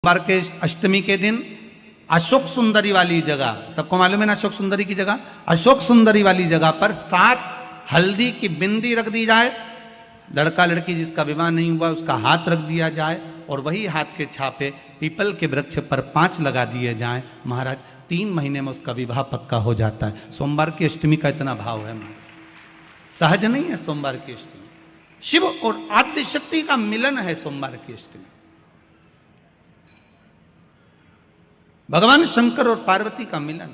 सोमवार के अष्टमी के दिन अशोक सुंदरी वाली जगह, सबको मालूम है ना अशोक सुंदरी की जगह, अशोक सुंदरी वाली जगह पर 7 हल्दी की बिंदी रख दी जाए। लड़का लड़की जिसका विवाह नहीं हुआ उसका हाथ रख दिया जाए और वही हाथ के छापे पीपल के वृक्ष पर 5 लगा दिए जाएं। महाराज 3 महीने में उसका विवाह पक्का हो जाता है। सोमवार की अष्टमी का इतना भाव है महाराज, सहज नहीं है सोमवार की अष्टमी। शिव और आद्य शक्ति का मिलन है सोमवार की अष्टमी। भगवान शंकर और पार्वती का मिलन।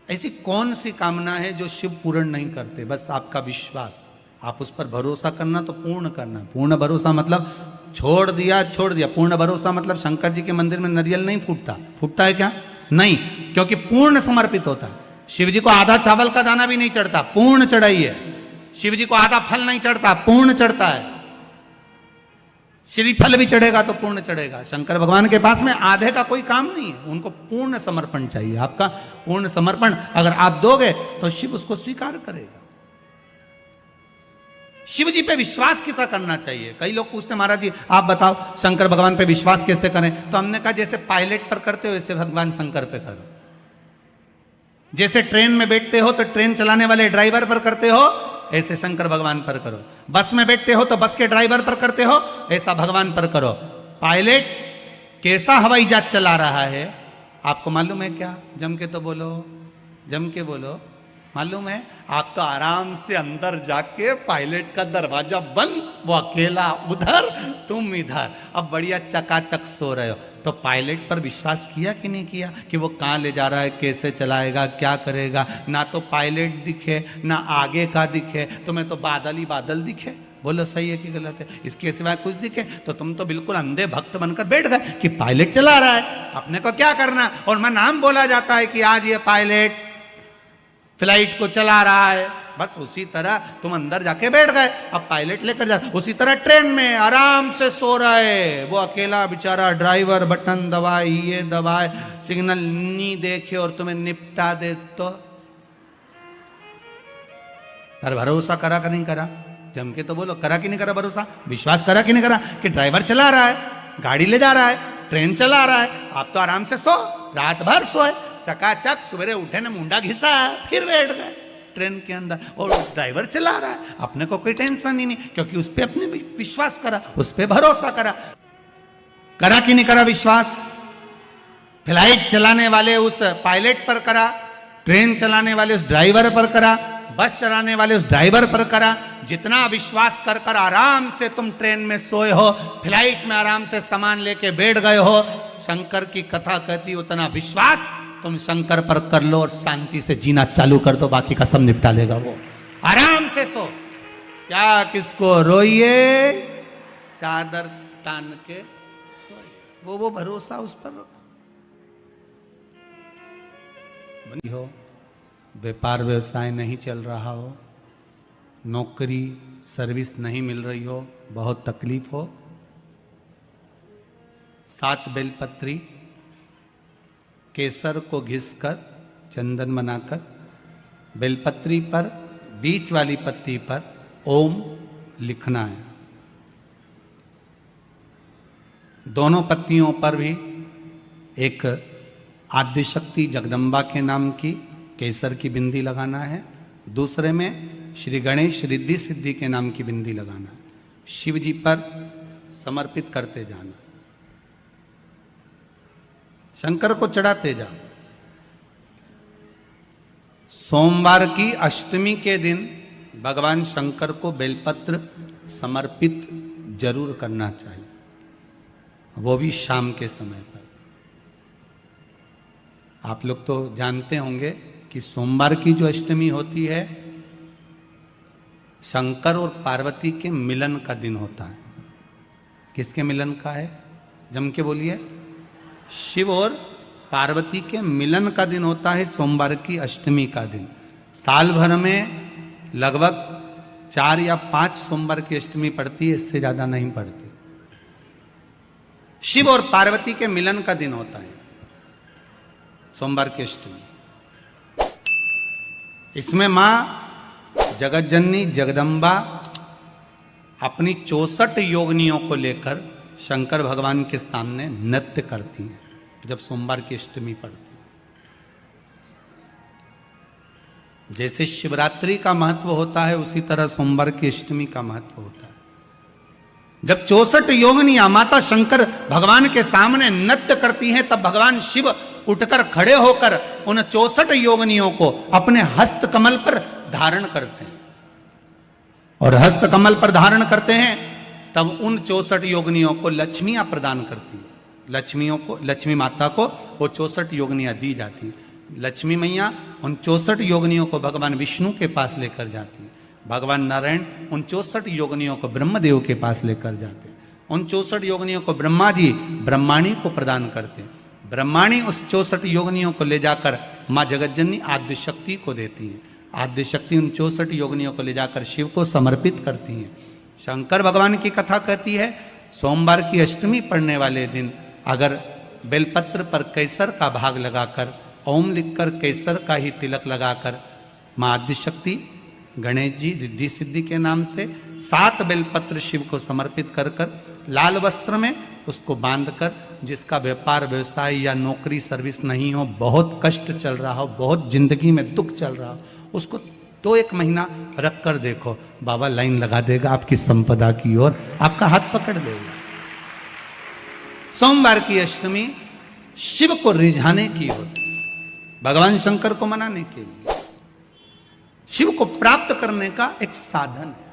ऐसी कौन सी कामना है जो शिव पूर्ण नहीं करते? बस आपका विश्वास, आप उस पर भरोसा करना तो पूर्ण करना। पूर्ण भरोसा मतलब छोड़ दिया छोड़ दिया। पूर्ण भरोसा मतलब शंकर जी के मंदिर में नारियल नहीं फूटता, फूटता है क्या? नहीं, क्योंकि पूर्ण समर्पित होता है। शिव जी को आधा चावल का दाना भी नहीं चढ़ता, पूर्ण चढ़ाई है। शिव जी को आधा फल नहीं चढ़ता, पूर्ण चढ़ता है। श्रीफल भी चढ़ेगा तो पूर्ण चढ़ेगा। शंकर भगवान के पास में आधे का कोई काम नहीं है, उनको पूर्ण समर्पण चाहिए। आपका पूर्ण समर्पण अगर आप दोगे तो शिव उसको स्वीकार करेगा। शिव जी पे विश्वास कितना करना चाहिए? कई लोग पूछते हैं महाराज जी आप बताओ शंकर भगवान पे विश्वास कैसे करें? तो हमने कहा जैसे पायलट पर करते हो ऐसे भगवान शंकर पे करो। जैसे ट्रेन में बैठते हो तो ट्रेन चलाने वाले ड्राइवर पर करते हो, ऐसे शंकर भगवान पर करो। बस में बैठते हो तो बस के ड्राइवर पर करते हो, ऐसा भगवान पर करो। पायलट कैसा हवाई जहाज चला रहा है आपको मालूम है क्या? जम के तो बोलो, जम के बोलो। मालूम है? आप तो आराम से अंदर जाके पायलट का दरवाजा बंद, वो अकेला उधर तुम इधर, अब बढ़िया चकाचक सो रहे हो। तो पायलट पर विश्वास किया कि नहीं किया कि वो कहाँ ले जा रहा है, कैसे चलाएगा, क्या करेगा? ना तो पायलट दिखे ना आगे का दिखे, तुम्हें तो बादल ही बादल दिखे। बोलो सही है कि गलत है? इसके सिवाय कुछ दिखे तो तुम तो बिल्कुल अंधे भक्त बनकर बैठ गए कि पायलट चला रहा है, अपने को क्या करना। और मैं नाम बोला जाता है कि आज ये पायलट फ्लाइट को चला रहा है, बस उसी तरह तुम अंदर जाके बैठ गए, अब पायलट लेकर जा। उसी तरह ट्रेन में आराम से सो रहे, वो अकेला बेचारा ड्राइवर बटन दबाए, ये दबाए, सिग्नल नहीं देखे और तुम्हें निपटा दे। तो पर भरोसा करा कि नहीं करा? जम के तो बोलो, करा कि नहीं करा भरोसा? विश्वास करा कि नहीं करा कि ड्राइवर चला रहा है, गाड़ी ले जा रहा है, ट्रेन चला रहा है, आप तो आराम से सो, रात भर सोए, चकाचक सवेरे उठे ना मुंडा घिसा फिर बैठ गए ट्रेन के अंदर, और ड्राइवर चला रहा है, अपने को कोई टेंशन ही नहीं, क्योंकि उस पर अपने विश्वास करा, उस पर भरोसा करा। करा कि नहीं करा विश्वास? फ्लाइट चलाने वाले उस पायलट पर करा, ट्रेन चलाने वाले उस ड्राइवर पर करा, बस चलाने वाले उस ड्राइवर पर करा। जितना विश्वास कर कर आराम से तुम ट्रेन में सोए हो, फ्लाइट में आराम से सामान लेके बैठ गए हो, शंकर की कथा कहती उतना विश्वास तुम शंकर पर कर लो और शांति से जीना चालू कर दो, बाकी का सब निपटा लेगा वो। आराम से सो, क्या किसको रोइए, चादर तान के सोए। वो भरोसा उस पर रखो। बनी हो, व्यापार व्यवसाय नहीं चल रहा हो, नौकरी सर्विस नहीं मिल रही हो, बहुत तकलीफ हो, 7 बेलपत्री केसर को घिसकर चंदन बनाकर बेलपत्री पर बीच वाली पत्ती पर ओम लिखना है। दोनों पत्तियों पर भी एक आद्यशक्ति जगदम्बा के नाम की केसर की बिंदी लगाना है, दूसरे में श्री गणेश रिद्धि सिद्धि के नाम की बिंदी लगाना है। शिव जी पर समर्पित करते जाना, शंकर को चढ़ाते जाओ। सोमवार की अष्टमी के दिन भगवान शंकर को बेलपत्र समर्पित जरूर करना चाहिए, वो भी शाम के समय पर। आप लोग तो जानते होंगे कि सोमवार की जो अष्टमी होती है शंकर और पार्वती के मिलन का दिन होता है। किसके मिलन का है? जम के बोलिए। शिव और पार्वती के मिलन का दिन होता है सोमवार की अष्टमी का दिन। साल भर में लगभग 4 या 5 सोमवार की अष्टमी पड़ती है, इससे ज्यादा नहीं पड़ती। शिव और पार्वती के मिलन का दिन होता है सोमवार की अष्टमी। इसमें मां जगत जननी जगदम्बा अपनी 64 योगिनियों को लेकर शंकर भगवान के सामने नृत्य करती हैं जब सोमवार की अष्टमी पड़ती है। जैसे शिवरात्रि का महत्व होता है उसी तरह सोमवार की अष्टमी का महत्व होता है। जब 64 योगिनियां माता शंकर भगवान के सामने नृत्य करती हैं तब भगवान शिव उठकर खड़े होकर उन 64 योगिनियों को अपने हस्त कमल पर धारण करते हैं और हस्त कमल पर धारण करते हैं तब उन 64 योगिनियों को लक्ष्मियां प्रदान करती है। लक्ष्मी माता को वो 64 योगिनियां दी जाती है। लक्ष्मी मैया उन 64 योगिनियों को भगवान विष्णु के पास लेकर जाती है। भगवान नारायण उन 64 योगिनियों को ब्रह्मदेव के पास लेकर जाते हैं। उन 64 योगिनियों को ब्रह्मा जी ब्रह्माणी को प्रदान करते हैं। ब्रह्माणी उस 64 योगिनियों को ले जाकर माँ जगतजननी आद्य शक्ति को देती है। आद्य शक्ति उन 64 योगिनियों को ले जाकर शिव को समर्पित करती है। शंकर भगवान की कथा कहती है सोमवार की अष्टमी पड़ने वाले दिन अगर बेलपत्र पर केसर का भाग लगाकर ओम लिखकर केसर का ही तिलक लगाकर माँ आद्य शक्ति गणेश जी रिद्धि सिद्धि के नाम से 7 बेलपत्र शिव को समर्पित कर कर लाल वस्त्र में उसको बांधकर, जिसका व्यापार व्यवसाय या नौकरी सर्विस नहीं हो, बहुत कष्ट चल रहा हो, बहुत जिंदगी में दुख चल रहा हो, उसको 2-1 महीना रख कर देखो, बाबा लाइन लगा देगा आपकी संपदा की ओर, आपका हाथ पकड़ देगा। सोमवार की अष्टमी शिव को रिझाने की होती, भगवान शंकर को मनाने के लिए, शिव को प्राप्त करने का एक साधन है।